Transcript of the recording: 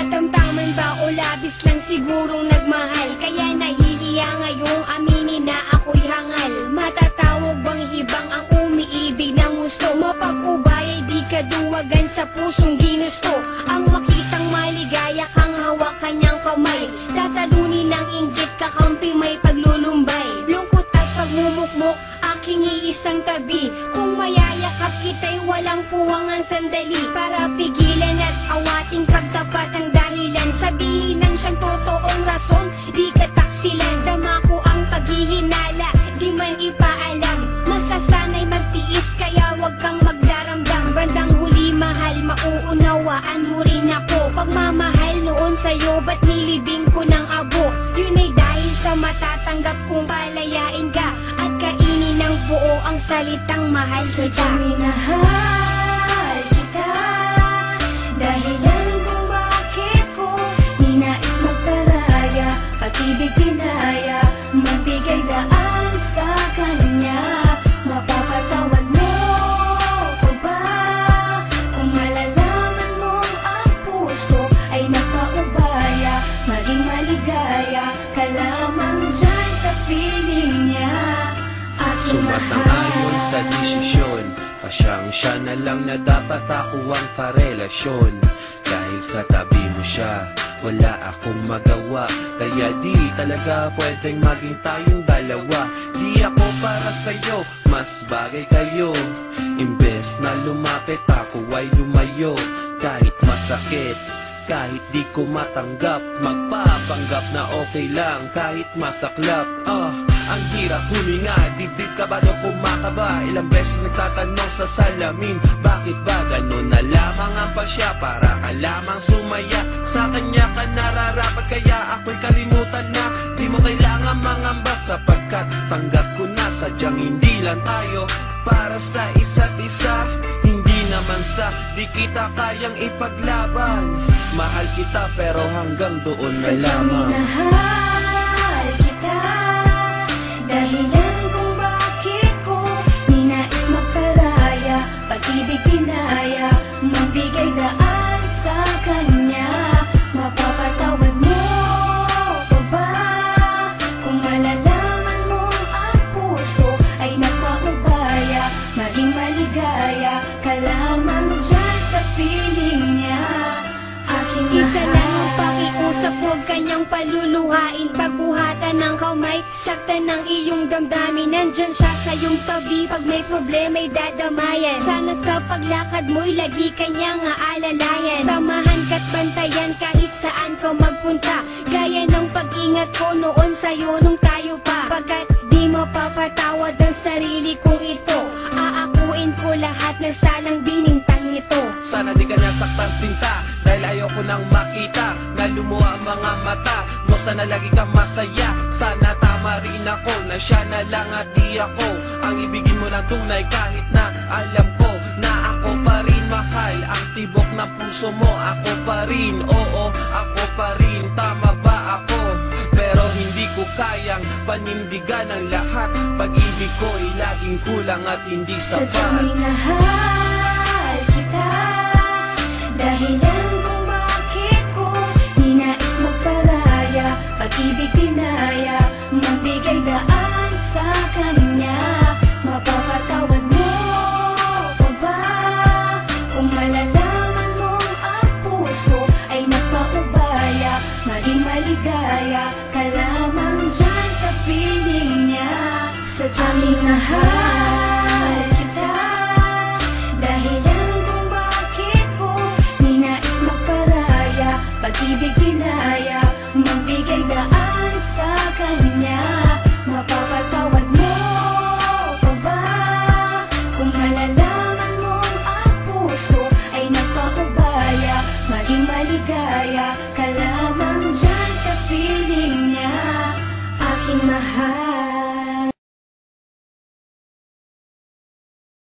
Katamtaman ba o labis lang sigurong nagmahal? Kaya nahihiya ngayong aminin na ako'y hangal. Matatawag bang hibang ang umiibig ng gusto? Mapag-ubay di kaduwagan sa pusong ginusto. Ang makitang maligaya kang hawak kanyang kamay. Tatalunin ng inggit kakampi may paglulumbay. Lungkot at pagmumukmok aking iisang tabi. Kung mayayakap kita'y walang puwangan sandali. Para pigilan at awating pagtapat ang dahilan. Sabihin lang siyang totoong rason, di kataksilan. Dama ko ang paghihinala, di man ipaalam. Masasanay magtiis kaya wag kang magdaramdam. Bandang huli mahal, mauunawaan mo rin ako. Pagmamahal noon sa'yo, ba't nilibing ko ng abo? Yun ay dahil sa matatanggap kong palayain ka at kainin ng buo ang salitang mahal kita. Sadyang minahal kita, dahilan kung bakit ko ninais magparaya, pag-ibig pinaya, magbigay daan sa kanya. Mapapatawad mo pa ba kung malalaman mong ang puso ay nagpaubaya? Maging maligaya ka lamang dyan sa feeling niya. Sumasang-ayon sa desisyon, pasyang-siya na lang na dapat ako ang karelasyon. Dahil sa tabi mo siya, wala akong magawa. Kaya di talaga pwedeng maging tayong dalawa. Di ako para sa'yo, mas bagay kayo. Imbes na lumapit ako ay lumayo. Kahit masakit, kahit di ko matanggap, magpapanggap na okay lang kahit masaklap. Ang hirap huminga, dibdib kabado kumakaba. Ilang beses nagtatanong sa salamin, bakit ba ganun na lamang ang pasya? Para ka lamang sumaya, sa kanya ka nararapat. Kaya ako'y kalimutan na, di mo kailangan mangamba. Sapagkat tanggap ko na sadyang hindi lang tayo para sa isa't isa. Hindi naman sa di kita kayang ipaglaban. Mahal kita pero hanggang doon na Sadyang lamang. minahal kita, dahilan kung bakit ko ninais magparaya, pag-ibig pinaya, magbigay daan sa kanya. Mapapatawad mo pa ba kung malalaman mong ang puso ay nagpaubaya? Maging maligaya ka lamang dyan sa feeling niya. Isa lang ang pakiusap, huwag kanyang paluluhain. Pagbuhatan ng kamay, saktan ng iyong damdamin. Nandyan siya sa iyong tabi, pag may problema'y dadamayan. Sana sa paglakad mo'y lagi kanyang aalalayan. Samahan ka't bantayan kahit saan ka magpunta, gaya ng pag-ingat ko noon sa'yo nung tayo pa. Pagkat di mapapatawad ang sarili kong ito, aakuin ko lahat ng salang binintang nito. Sana di ka nasaktan sinta, dahil ayoko nang makita na lumuha ang mga mata mo. Sana lagi kang masaya, sana tama rin ako na siya na lang at di ako ang ibigin mo ng tunay. Kahit na alam ko na ako pa rin mahal, ang tibok ng puso mo ako pa rin. Oo, ako pa rin, tama ba ako? Pero hindi ko kayang panindigan ang lahat. Pag-ibig ko ay laging kulang at hindi Sadyang sapat. minahal kita, dahilan kung bakit ko ninais magparaya, pag-ibig pinaya, magbigay daan sa kanya. Mapapatawad mo pa ba kung malalaman mong ang puso ay nagpaubaya? Maging maligaya ka lamang dyan sa feeling niya. Sadyang minahal kita, dahilan kung bakit ko ninais magparaya, pag-ibig pinaya, magbigay daan sa kanya. Mapapatawad mo pa ba kung malalaman mong ang puso ay nagpaubaya? Maging maligaya ka lamang dyan sa feeling